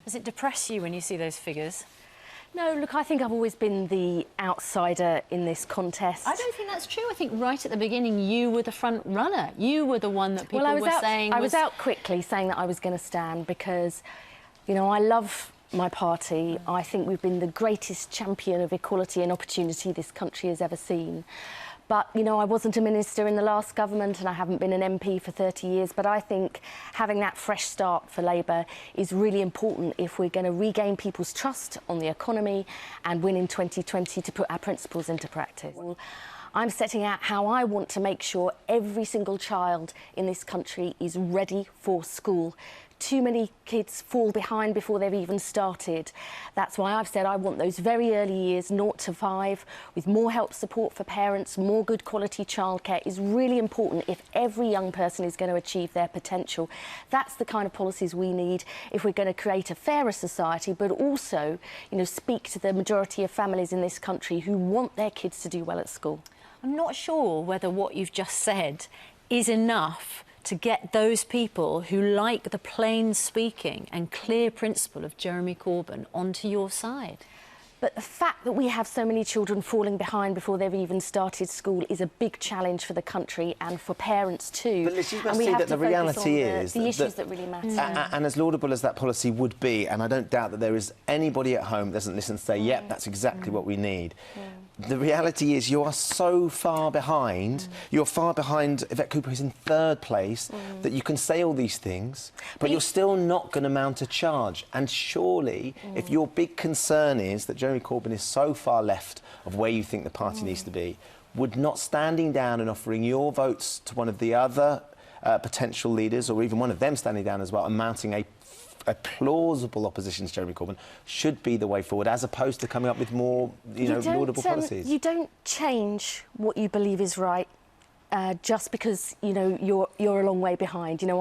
Does it depress you when you see those figures? No, look, I think I've always been the outsider in this contest. I don't think that's true. I think right at the beginning you were the front runner. You were the one that people were saying I was out quickly saying that I was going to stand because, you know, I love my party. I think we've been the greatest champion of equality and opportunity this country has ever seen. But, you know, I wasn't a minister in the last government and I haven't been an MP for 30 years, but I think having that fresh start for Labour is really important if we're going to regain people's trust on the economy and win in 2020 to put our principles into practice. I'm setting out how I want to make sure every single child in this country is ready for school. Too many kids fall behind before they've even started. That's why I've said I want those very early years, 0 to 5, with more help support for parents, more good quality childcare is really important if every young person is going to achieve their potential. That's the kind of policies we need if we're going to create a fairer society, but also, you know, speak to the majority of families in this country who want their kids to do well at school. I'm not sure whether what you've just said is enough to get those people who like the plain speaking and clear principle of Jeremy Corbyn onto your side. But the fact that we have so many children falling behind before they've even started school is a big challenge for the country and for parents too. But Liz, you must see that the reality is the issues that really matter. And as laudable as that policy would be, and I don't doubt that there is anybody at home that doesn't listen and say, yep, that's exactly what we need. The reality is you are so far behind. You're far behind Yvette Cooper, who's in 3rd place, that you can say all these things, but you're still not going to mount a charge. And surely, if your big concern is that Jeremy Corbyn is so far left of where you think the party needs to be, would not standing down and offering your votes to one of the other potential leaders, or even one of them standing down as well, and mounting a plausible opposition to Jeremy Corbyn should be the way forward, as opposed to coming up with more, you know, laudable policies. You don't change what you believe is right just because, you know, you're a long way behind. You know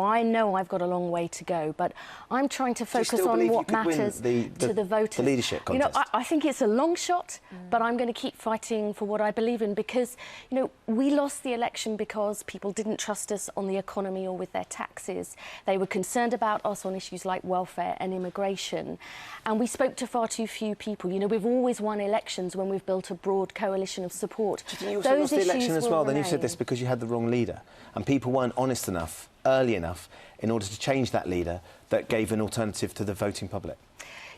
I've got a long way to go, but I'm trying to focus on what matters to the voters. The leadership contest. You know, I think it's a long shot, but I'm going to keep fighting for what I believe in because, you know, we lost the election because people didn't trust us on the economy or with their taxes. They were concerned about us on issues like welfare and immigration, and we spoke to far too few people. You know, we've always won elections when we've built a broad coalition of support. Do you also lost the election as well? Then you said this because you had the wrong leader and people weren't honest enough early enough in order to change that leader that gave an alternative to the voting public.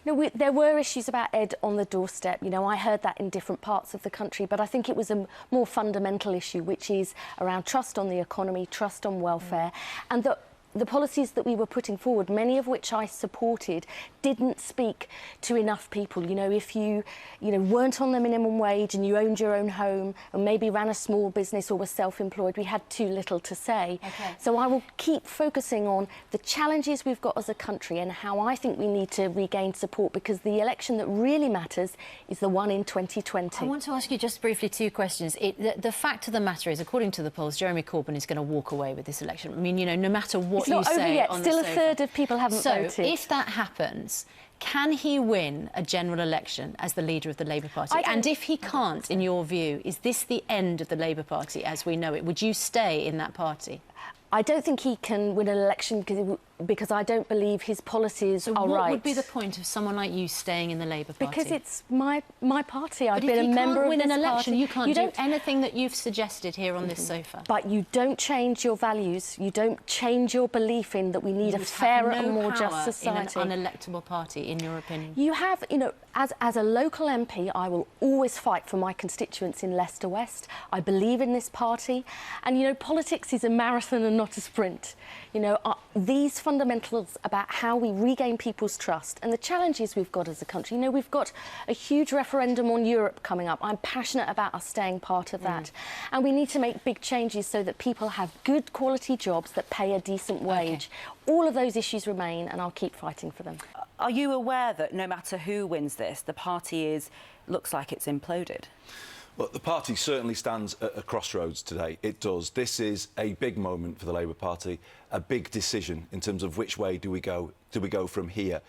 You know, there were issues about Ed on the doorstep. You know, I heard that in different parts of the country, but I think it was a more fundamental issue, which is around trust on the economy, trust on welfare, and the policies that we were putting forward, many of which I supported, didn't speak to enough people. You know, if you weren't on the minimum wage and you owned your own home and maybe ran a small business or were self-employed, we had too little to say. So I will keep focusing on the challenges we've got as a country and how I think we need to regain support, because the election that really matters is the one in 2020. I want to ask you just briefly 2 questions. The fact of the matter is, according to the polls, Jeremy Corbyn is going to walk away with this election. I mean, you know, no matter what it's not over yet. Still a third of people haven't voted. So if that happens, can he win a general election as the leader of the Labour Party? And if he can't, in your view, is this the end of the Labour Party as we know it? Would you stay in that party? I don't think he can win an election because I don't believe his policies are right. So what would be the point of someone like you staying in the Labour Party? Because it's my party. I've been a member of this party. But if you can't win an election, you can't do anything that you've suggested here on this sofa. But you don't change your values. You don't change your belief in that we need a fairer and more just society. In an unelectable party, in your opinion? You have, you know, as a local MP, I will always fight for my constituents in Leicester West. I believe in this party. And, you know, politics is a marathon and not a sprint. You know, these fundamentals about how we regain people's trust and the challenges we've got as a country. You know, we've got a huge referendum on Europe coming up. I'm passionate about us staying part of that. And we need to make big changes so that people have good quality jobs that pay a decent wage. All of those issues remain, and I'll keep fighting for them. Are you aware that no matter who wins this, the party looks like it's imploded? Well, the party certainly stands at a crossroads today. It does. This is a big moment for the Labour Party, a big decision in terms of which way do we go from here.